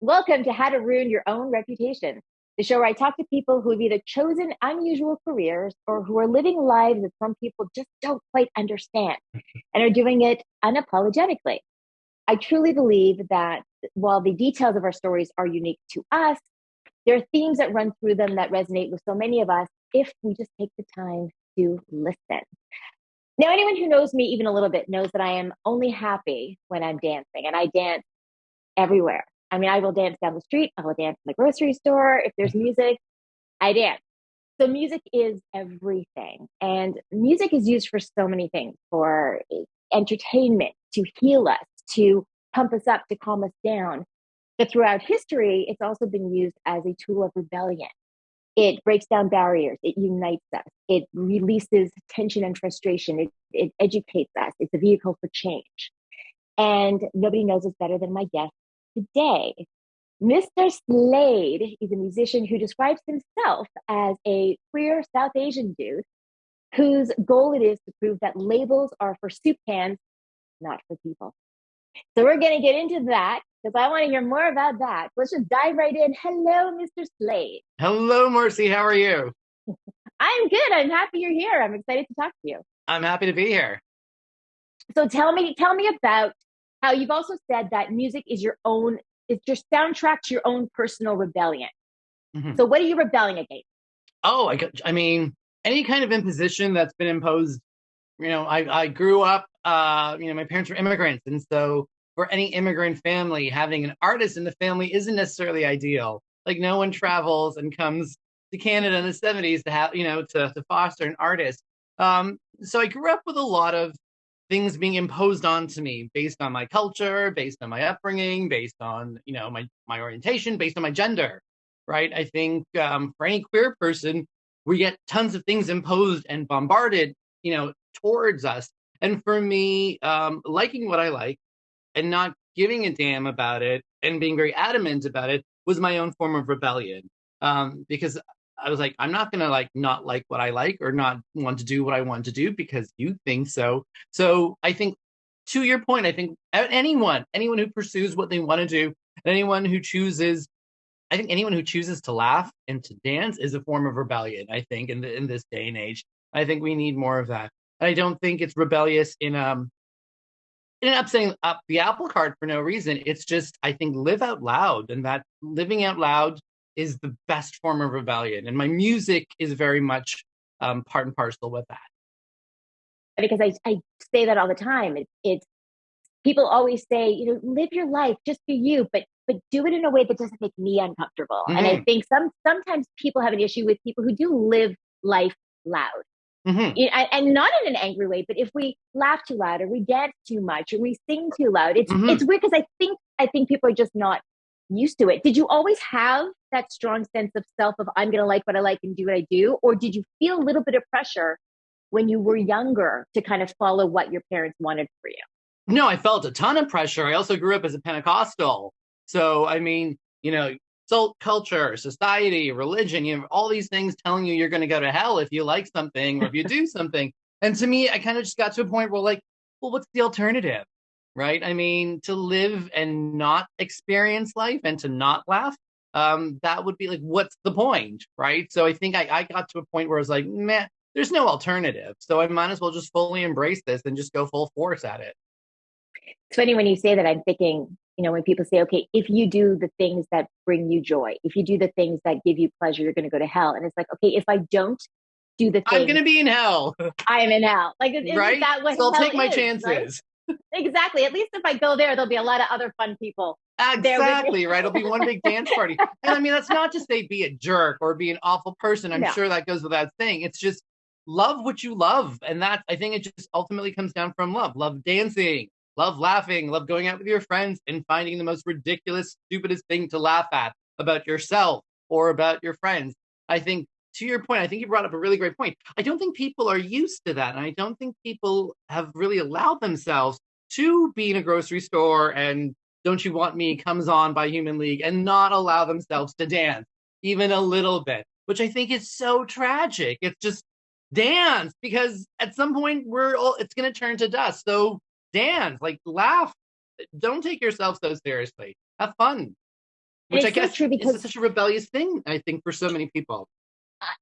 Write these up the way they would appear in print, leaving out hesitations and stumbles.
Welcome to How to Ruin Your Own Reputation, the show where I talk to people who have either chosen unusual careers or who are living lives that some people just don't quite understand and are doing it unapologetically. I truly believe that while the details of our stories are unique to us, there are themes that run through them that resonate with so many of us if we just take the time to listen. Now, anyone who knows me even a little bit knows that I am only happy when I'm dancing, and I dance everywhere. I mean, I will dance down the street, I will dance in the grocery store. If there's music, I dance. So music is everything. And music is used for so many things, for entertainment, to heal us, to pump us up, to calm us down. But throughout history, it's also been used as a tool of rebellion. It breaks down barriers, it unites us, it releases tension and frustration, it educates us, it's a vehicle for change. And nobody knows us better than my guest today. Mr. Slade is a musician who describes himself as a queer South Asian dude whose goal it is to prove that labels are for soup cans, not for people. So we're going to get into that because I want to hear more about that. Let's just dive right in. Hello, Mr. Slade. Hello, Marcy. How are you? I'm good. I'm happy you're here. I'm excited to talk to you. I'm happy to be here. So tell me about how you've also said that music is it's your soundtrack to your own personal rebellion. Mhm. So what are you rebelling against? Oh, I mean, any kind of imposition that's been imposed. I grew up. My parents were immigrants, and so for any immigrant family, having an artist in the family isn't necessarily ideal. Like, no one travels and comes to Canada in the '70s to have, to foster an artist. So I grew up with a lot of things being imposed onto me based on my culture, based on my upbringing, based on my orientation, based on my gender. Right? I think for any queer person, we get tons of things imposed and bombarded, towards us. And for me, liking what I like and not giving a damn about it and being very adamant about it was my own form of rebellion. Because I was like, I'm not gonna not like what I like or not want to do what I want to do because you think so. So I think, to your point, I think anyone who pursues what they want to do, and anyone who chooses to laugh and to dance is a form of rebellion. I think in this day and age, I think we need more of that. And I don't think it's rebellious in upsetting up the apple cart for no reason. It's just, I think, live out loud, and that living out loud is the best form of rebellion. And my music is very much part and parcel with that. Because I say that all the time. It's people always say, live your life, just be you, but do it in a way that doesn't make me uncomfortable. And I Mm-hmm. think sometimes people have an issue with people who do live life loud. Mm-hmm. And not in an angry way, but if we laugh too loud or we dance too much or we sing too loud, it's Mm-hmm. it's weird because I think people are just not used to it. Did you always have that strong sense of self of I'm gonna like what I like and do what I do? Or did you feel a little bit of pressure when you were younger to kind of follow what your parents wanted for you? No, I felt a ton of pressure. I also grew up as a Pentecostal. So, I mean, culture, society, religion, all these things telling you you're going to go to hell if you like something or if you do something. And to me, I kind of just got to a point where, well, what's the alternative? Right? I mean, to live and not experience life and to not laugh, that would be like, what's the point? Right? So I think I got to a point where I was like, meh, there's no alternative. So I might as well just fully embrace this and just go full force at it. It's funny when you say that. I'm thinking, when people say, okay, if you do the things that bring you joy, if you do the things that give you pleasure, you're going to go to hell. And it's like, okay, if I don't do the I'm going things, to be in hell. I am in hell. Like, isn't Right? that what So I'll hell take my is, right? chances. Exactly. At least if I go there, there'll be a lot of other fun people there with me. Exactly, right? It'll be one big dance party. And I mean, that's not to say be a jerk or be an awful person. I'm No. sure that goes without saying. It's just love what you love. And that, I think, it just ultimately comes down from love. Love dancing, love laughing, love going out with your friends and finding the most ridiculous, stupidest thing to laugh at about yourself or about your friends. I think, to your point, I think you brought up a really great point. I don't think people are used to that. And I don't think people have really allowed themselves to be in a grocery store and Don't You Want Me comes on by Human League and not allow themselves to dance even a little bit, which I think is so tragic. It's just dance because at some point it's going to turn to dust. So dance, laugh. Don't take yourself so seriously. Have fun. And which I it's so guess true is because such a rebellious thing, I think, for so many people.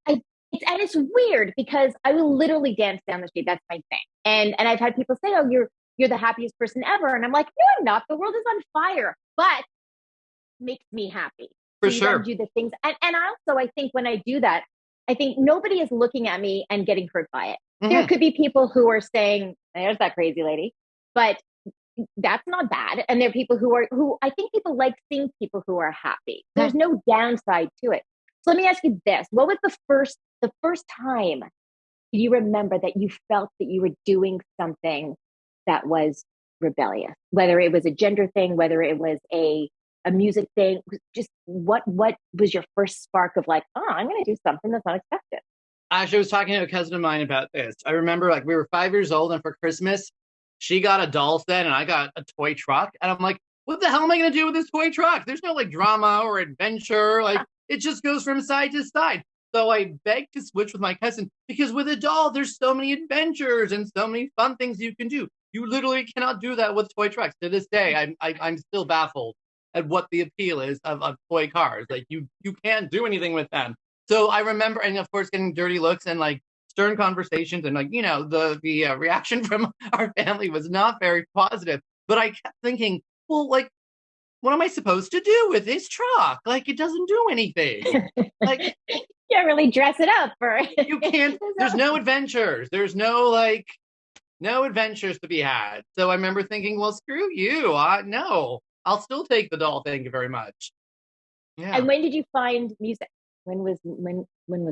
and it's weird because I will literally dance down the street. That's my thing. And I've had people say, "Oh, you're the happiest person ever," and I'm like, "No, I'm not. The world is on fire, but makes me happy." For So you got to sure. do the things. And also, I think when I do that, I think nobody is looking at me and getting hurt by it. There Hmm. could be people who are saying, "There's that crazy lady," but that's not bad. And there are people who I think people like seeing people who are happy. There's no downside to it. So let me ask you this: what was the first time you remember that you felt that you were doing something that was rebellious? Whether it was a gender thing, whether it was a music thing, just what was your first spark of like, oh, I'm going to do something that's not expected? Actually, I was talking to a cousin of mine about this. I remember like we were 5 years old, and for Christmas, she got a doll set and I got a toy truck. And I'm like, what the hell am I going to do with this toy truck? There's no like drama or adventure. Like it just goes from side to side. So I begged to switch with my cousin because with a doll, there's so many adventures and so many fun things you can do. You literally cannot do that with toy trucks. To this day, I'm still baffled at what the appeal is of toy cars. Like you can't do anything with them. So I remember, and of course, getting dirty looks and like stern conversations, and like the reaction from our family was not very positive. But I kept thinking, well, like, what am I supposed to do with this truck? Like, it doesn't do anything. Like, Can't really dress it up for you can't. There's no adventures. There's no adventures to be had. So I remember thinking, well, screw you. No, I'll still take the doll. Thank you very much. Yeah. And when did you find music? When was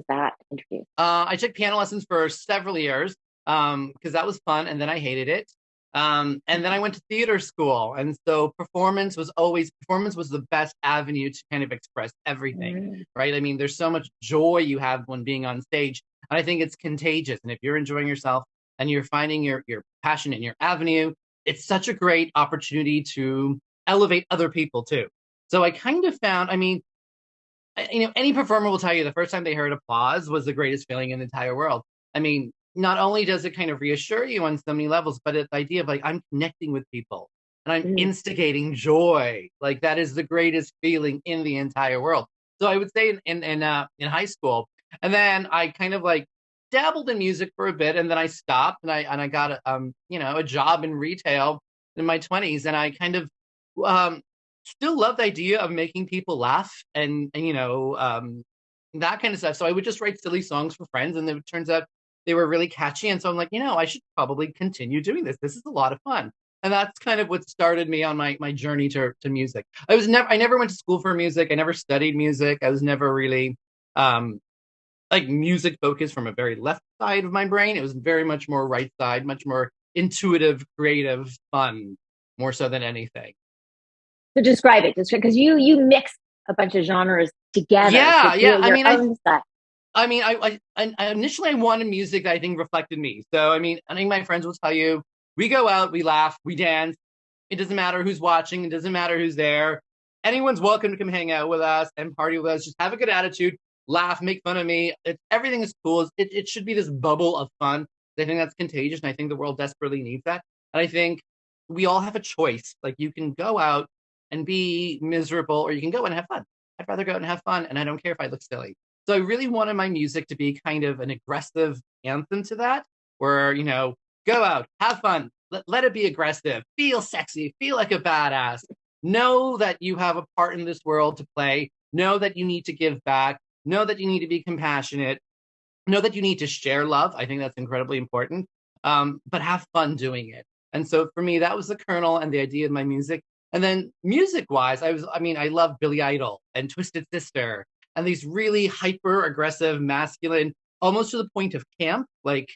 that introduced? I took piano lessons for several years because that was fun, and then I hated it. And then I went to theater school, and so performance was the best avenue to kind of express everything, Mm. right? I mean, there's so much joy you have when being on stage, and I think it's contagious. And if you're enjoying yourself and you're finding your passion and your avenue, it's such a great opportunity to elevate other people too. So I kind of found, I mean, any performer will tell you the first time they heard applause was the greatest feeling in the entire world. I mean, not only does it kind of reassure you on so many levels, but it's the idea of like I'm connecting with people and I'm Mm. instigating joy. Like that is the greatest feeling in the entire world. So I would say in high school, and then I kind of like dabbled in music for a bit, and then I stopped, and I got a job in retail in my 20s, and I kind of um still love the idea of making people laugh and that kind of stuff. So I would just write silly songs for friends, and it turns out they were really catchy. And so I'm like, I should probably continue doing this. This is a lot of fun. And that's kind of what started me on my journey to music. I never went to school for music. I never studied music. I was never really um like music focused from a very left side of my brain. It was very much more right side, much more intuitive, creative, fun, more so than anything. So describe it, just because you mix a bunch of genres together to Yeah, yeah. create your own stuff. I mean, I initially I wanted music that I think reflected me. So, I mean, I think my friends will tell you, we go out, we laugh, we dance. It doesn't matter who's watching. It doesn't matter who's there. Anyone's welcome to come hang out with us and party with us. Just have a good attitude, laugh, make fun of me. Everything is cool. It should be this bubble of fun. I think that's contagious, and I think the world desperately needs that. And I think we all have a choice. Like you can go out and be miserable, or you can go and have fun. I'd rather go out and have fun, and I don't care if I look silly. So I really wanted my music to be kind of an aggressive anthem to that, where, go out, have fun, let it be aggressive, feel sexy, feel like a badass, know that you have a part in this world to play, know that you need to give back, know that you need to be compassionate, know that you need to share love. I think that's incredibly important, but have fun doing it. And so for me, that was the kernel and the idea of my music. And then music wise, I love Billy Idol and Twisted Sister and these really hyper aggressive, masculine, almost to the point of camp, like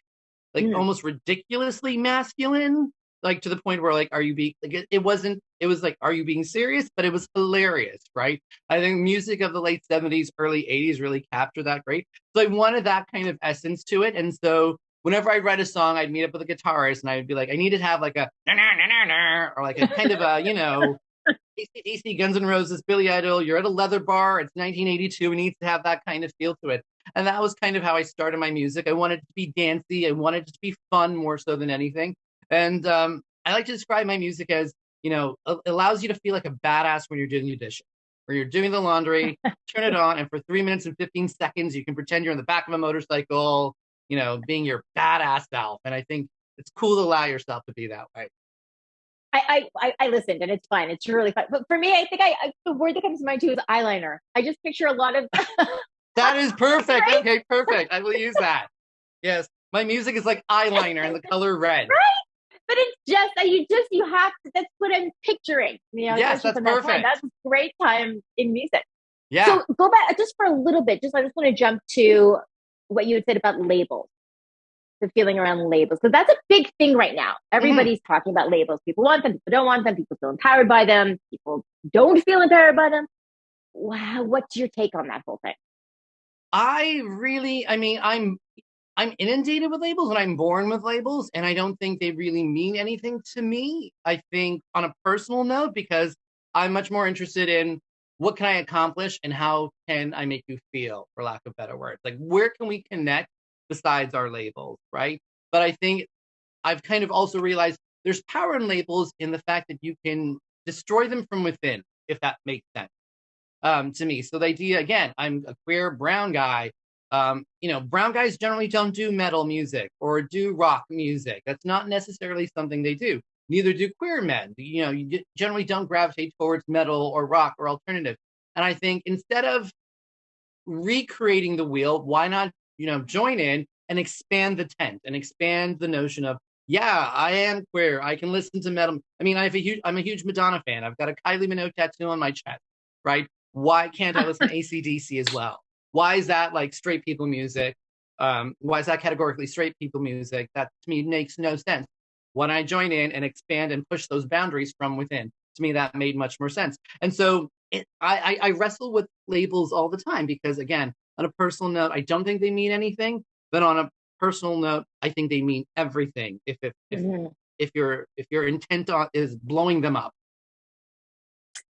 Mm. almost ridiculously masculine, like to the point where like, are you being like it wasn't, it was like, are you being serious? But it was hilarious, right? I think music of the late 70s, early 80s really captured that great. So I wanted that kind of essence to it. And so whenever I write a song, I'd meet up with a guitarist and I'd be like, I need to have like a or like a kind of AC/DC, Guns N' Roses, Billy Idol. You're at a leather bar. It's 1982. It needs to have that kind of feel to it. And that was kind of how I started my music. I wanted it to be dancey. I wanted it to be fun more so than anything. And I like to describe my music as, it allows you to feel like a badass when you're doing your dishes. where you're doing the laundry, turn it on, and for 3 minutes and 15 seconds, you can pretend you're in the back of a motorcycle, being your badass self. And I think it's cool to allow yourself to be that way. I listened and it's fine. It's really fun. But for me, I think the word that comes to mind too is eyeliner. I just picture a lot of That is perfect. right? Okay, perfect. I will use that. Yes. My music is like eyeliner in the color red. Right? But it's just you have to, that's what I'm picturing, Yes, especially that's from that time. perfect. That's a great time in music. Yeah. So go back just for a little bit. I just want to jump to what you had said about labels, the feeling around labels, because that's a big thing right now. Everybody's talking about labels. People want them, people don't want them, people feel empowered by them, people don't feel empowered by them. Wow, what's your take on that whole thing? I'm inundated with labels and I'm born with labels, and I don't think they really mean anything to me. I think on a personal note, because I'm much more interested in what can I accomplish and how can I make you feel, for lack of better words. Like, where can we connect besides our labels, right? But I think I've kind of also realized there's power in labels in the fact that you can destroy them from within, if that makes sense to me. So the idea, again, I'm a queer brown guy. Brown guys generally don't do metal music or do rock music. That's not necessarily something they do. Neither do queer men. You generally don't gravitate towards metal or rock or alternative. And I think instead of recreating the wheel, why not, join in and expand the tent and expand the notion of, yeah, I am queer. I can listen to metal. I mean, I'm a huge Madonna fan. I've got a Kylie Minogue tattoo on my chest, right? Why can't I listen to AC/DC as well? Why is that like straight people music? Why is that categorically straight people music? That to me makes no sense. When I join in and expand and push those boundaries from within, to me that made much more sense. And so I wrestle with labels all the time because, again, on a personal note, I don't think they mean anything. But on a personal note, I think they mean everything. If your intent is blowing them up.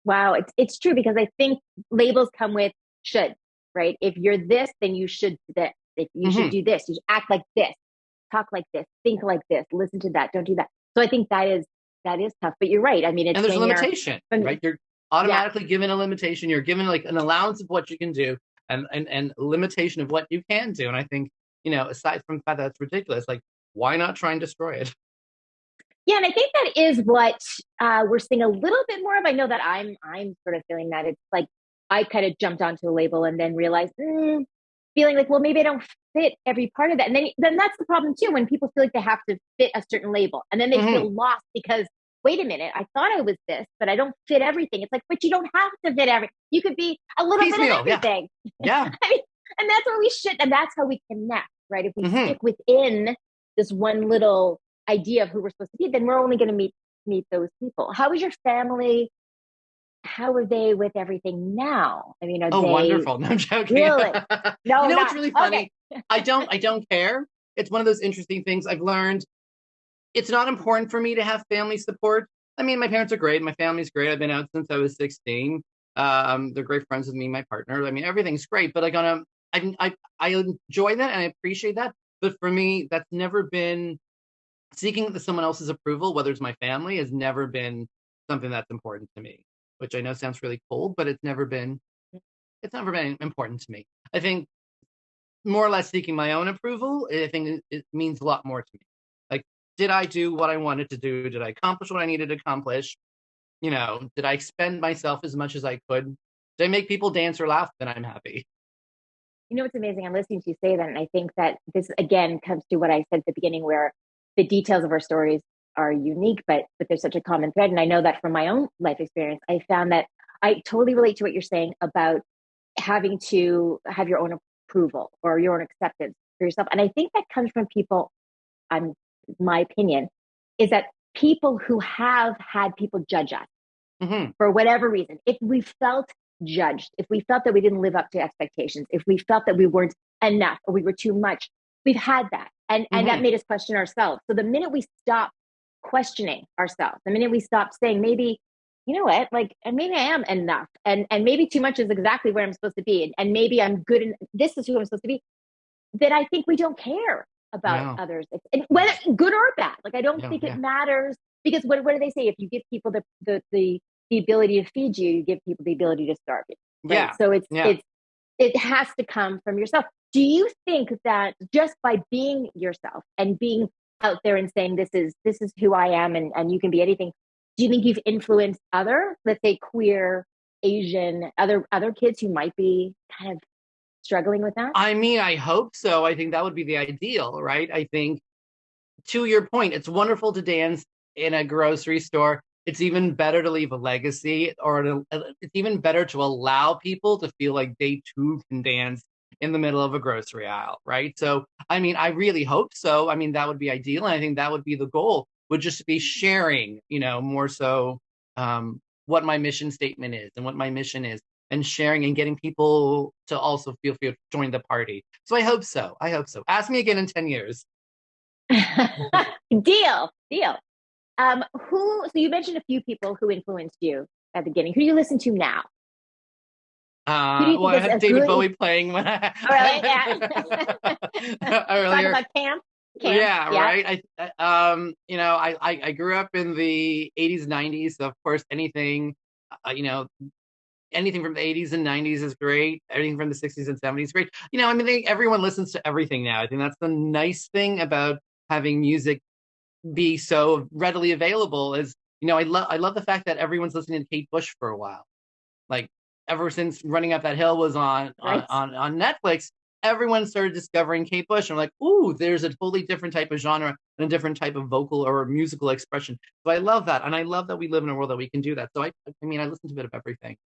Wow, it's true because I think labels come with should, right? If you're this, then you should this. If you should do this, you should act like this, talk like this, think like this, listen to that, don't do that. So I think that is tough. But you're right. I mean, and there's a limitation, right? You're automatically given a limitation. You're given like an allowance of what you can do and limitation of what you can do. And I think, aside from the fact that it's ridiculous, like, why not try and destroy it? Yeah, and I think that is what we're seeing a little bit more of. I know that I'm sort of feeling that it's like I kind of jumped onto a label and then realized, feeling like, well, maybe I don't fit every part of that. And then that's the problem too, when people feel like they have to fit a certain label and then they feel lost because, wait a minute, I thought I was this, but I don't fit everything. It's like, but you don't have to fit everything. You could be a little bit of everything. Yeah. I mean, and that's where we should, and that's how we connect, right? If we stick within this one little idea of who we're supposed to be, then we're only going to meet those people. How is your family? How are they with everything now? I mean, are they wonderful? No, I'm joking. Really? No, what's really funny? Okay. I don't care. It's one of those interesting things I've learned. It's not important for me to have family support. I mean, my parents are great. My family's great. I've been out since I was 16. They're great friends with me and my partner. I mean, everything's great. But I enjoy that and I appreciate that. But for me, that's never been seeking someone else's approval, whether it's my family, has never been something that's important to me. Which I know sounds really cold, but it's never been important to me. I think more or less seeking my own approval, I think it means a lot more to me. Like, did I do what I wanted to do? Did I accomplish what I needed to accomplish? Did I expend myself as much as I could? Did I make people dance or laugh? Then I'm happy. It's amazing. I'm listening to you say that, and I think that this again comes to what I said at the beginning, where the details of our stories are unique, but there's such a common thread. And I know that from my own life experience, I found that I totally relate to what you're saying about having to have your own approval or your own acceptance for yourself. And I think that comes from people, my opinion, is that people who have had people judge us for whatever reason. If we felt judged, if we felt that we didn't live up to expectations, if we felt that we weren't enough or we were too much, we've had that. And that made us question ourselves. So the minute we stop questioning ourselves, the minute we stop saying, maybe, you know what, like, and maybe I am enough, and maybe too much is exactly where I'm supposed to be, and maybe I'm good and this is who I'm supposed to be, then I think we don't care about others, and whether good or bad. Like, I don't think it matters, because what do they say? If you give people the the ability to feed you, you give people the ability to starve you, right? Yeah. So Yeah. it has to come from yourself. Do you think that just by being yourself and being out there and saying this is who I am, and you can be anything, do you think you've influenced other, let's say, queer, Asian, other kids who might be kind of struggling with that? I mean, I hope so. I think that would be the ideal, right? I think, to your point, it's wonderful to dance in a grocery store. It's even better to leave a legacy, or it's even better to allow people to feel like they too can dance in the middle of a grocery aisle, right? So, I mean, I really hope so. I mean, that would be ideal. And I think that would be the goal, would just be sharing, more so, what my mission statement is and what my mission is, and sharing and getting people to also feel to join the party. So I hope so. I hope so. Ask me again in 10 years. Deal. So you mentioned a few people who influenced you at the beginning. Who do you listen to now? Who do you Well, think I is had a David good? Bowie playing when Oh, really? Yeah. Talk earlier. about camp. Yeah, Yeah. right. I grew up in the 80s, 90s. So of course, uh, you know, anything from the 80s and 90s is great. Everything from the 60s and 70s is great. I mean, I think everyone listens to everything now. I think that's the nice thing about having music be so readily available. Is, I love the fact that everyone's listening to Kate Bush for a while. Like, ever since Running Up That Hill was on on Right. on, on Netflix, everyone started discovering Kate Bush, and like, ooh, there's a totally different type of genre and a different type of vocal or musical expression. So I love that, and I love that we live in a world that we can do that. So I listen to a bit of everything.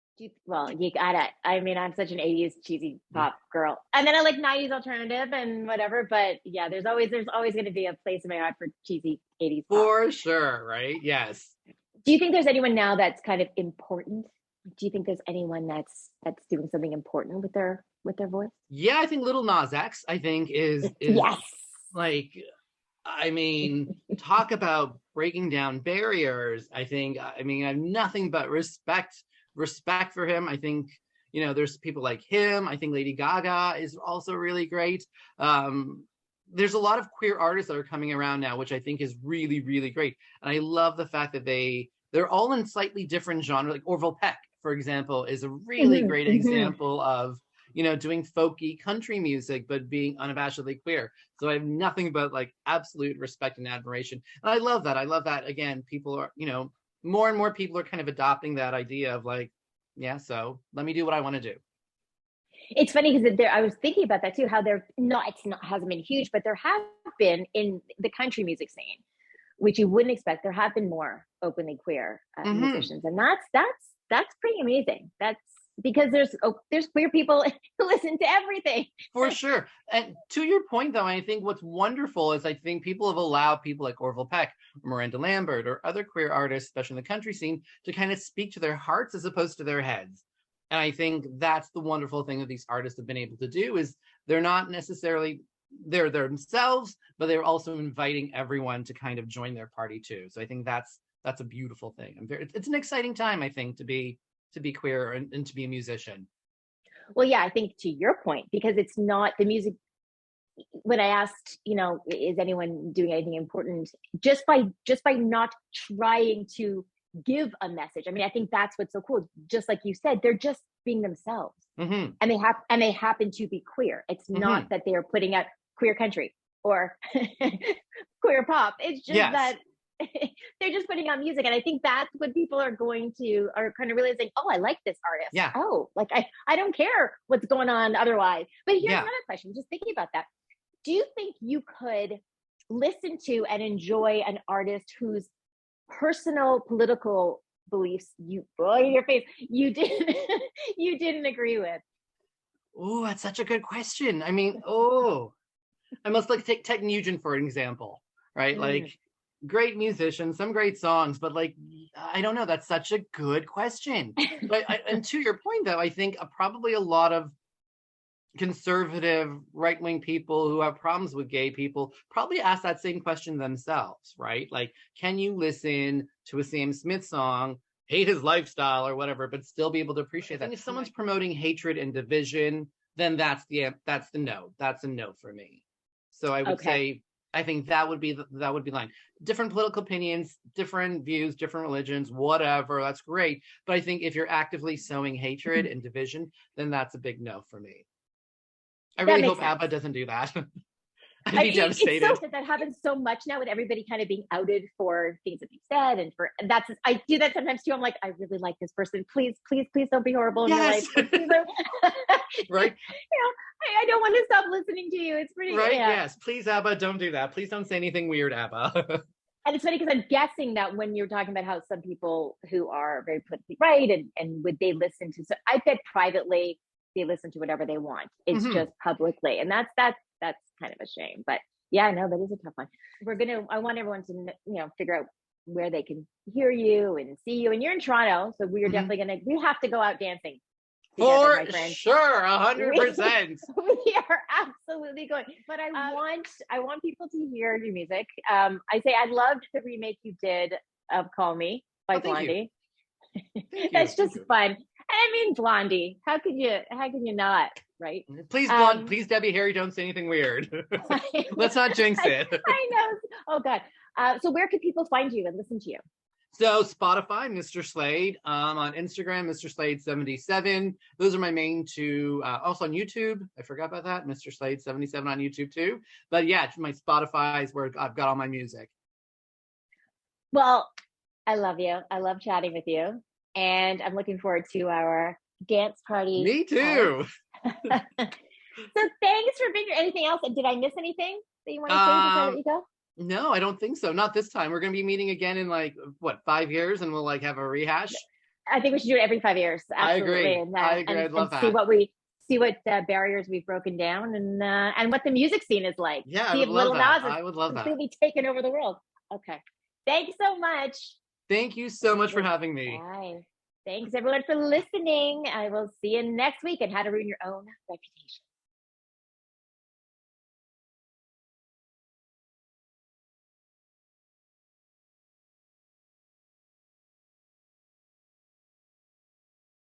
Well, you gotta. I mean, I'm such an '80s cheesy pop girl, and then I like '90s alternative and whatever. But yeah, there's always going to be a place in my heart for cheesy '80s pop. For sure, right? Yes. Do you think there's anyone now that's kind of important? Do you think there's anyone that's doing something important with their voice? Yeah, I think Little Nas X, I think, is Yes. like, I mean, talk about breaking down barriers. I have nothing but respect for him. I think, there's people like him. I think Lady Gaga is also really great. There's a lot of queer artists that are coming around now, which I think is really, really great. And I love the fact that they're all in slightly different genres. Like Orville Peck, for example, is a really Mm-hmm, great mm-hmm. example of, doing folky country music, but being unabashedly queer. So I have nothing but like absolute respect and admiration. And I love that. I love that. Again, people are, more and more people are kind of adopting that idea of like, yeah, so let me do what I want to do. It's funny because I was thinking about that too. How it's not hasn't been huge, but there have been in the country music scene, which you wouldn't expect. There have been more openly queer Mm-hmm. musicians, and that's pretty amazing. That's because there's queer people who listen to everything. For sure. And to your point, though, I think what's wonderful is I think people have allowed people like Orville Peck, Miranda Lambert, or other queer artists, especially in the country scene, to kind of speak to their hearts as opposed to their heads. And I think that's the wonderful thing that these artists have been able to do, is they're not necessarily they're themselves, but they're also inviting everyone to kind of join their party too. So I think that's a beautiful thing. It's an exciting time, I think, to be queer and to be a musician. Well, yeah, I think to your point, because it's not the music. When I asked, is anyone doing anything important, just by not trying to give a message. I mean, I think that's what's so cool. Just like you said, they're just being themselves, Mm-hmm. and they happen to be queer. It's not Mm-hmm. that they are putting out queer country or queer pop. It's just Yes. that they're just putting out music, and I think that's what people are kind of realizing. Oh, I like this artist. Yeah. Oh, like I don't care what's going on otherwise. But here's Yeah. another question. Just thinking about that, do you think you could listen to and enjoy an artist whose personal political beliefs your face you didn't agree with? Oh, that's such a good question. I must like take Ted Nugent for an example, right? Mm. Like, great musician, some great songs, but like, I don't know. That's such a good question. But and to your point, though, I think probably a lot of conservative right-wing people who have problems with gay people probably ask that same question themselves, right? Like, can you listen to a Sam Smith song, hate his lifestyle or whatever, but still be able to appreciate that? If someone's promoting hatred and division, then that's the no. That's a no for me. So I would Okay. say, I think that would be the line. Different political opinions, different views, different religions, whatever. That's great. But I think if you're actively sowing hatred and division, then that's a big no for me. I really hope ABBA doesn't do that. I'd be devastated. It's so that happens so much now with everybody kind of being outed for things that they've said, and that's I do that sometimes too. I'm like, I really like this person. Please don't be horrible in your life. Right? I don't want to stop listening to you. It's pretty right. Yeah. Yes, please, ABBA, don't do that. Please don't say anything weird, ABBA. And it's funny because I'm guessing that when you're talking about how some people who are very politically right and would they listen to, so I bet privately they listen to whatever they want. It's just publicly, and that's kind of a shame. But yeah, no, that is a tough one. I want everyone to figure out where they can hear you and see you. And you're in Toronto, so we're definitely we have to go out dancing together, for sure, 100%. We are absolutely going. But I want people to hear your music. I say I loved the remake you did of "Call Me" by Blondie. That's just fun. I mean, Blondie. How can you not? Right? Please, please, Debbie Harry, don't say anything weird. Let's not jinx it. I know. Oh God. So where can people find you and listen to you? So Spotify, Mr. Slade. On Instagram, Mr. Slade 77. Those are my main two. Also on YouTube, I forgot about that. Mr. Slade 77 on YouTube too. But yeah, my Spotify is where I've got all my music. Well, I love you. I love chatting with you, and I'm looking forward to our dance party. Me too. So thanks for being here. Anything else? Did I miss anything that you want to say before I let you go? No, I don't think so. Not this time. We're going to be meeting again in 5 years, and we'll have a rehash. I think we should do it every 5 years. Absolutely. I agree. I'd love that. See what barriers we've broken down, and what the music scene is like. Yeah, I would love that. I would love that. Completely taken over the world. Okay. Thanks so much. Thank you so much for having me. Bye. Thanks everyone for listening. I will see you next week on How to Ruin Your Own Reputation.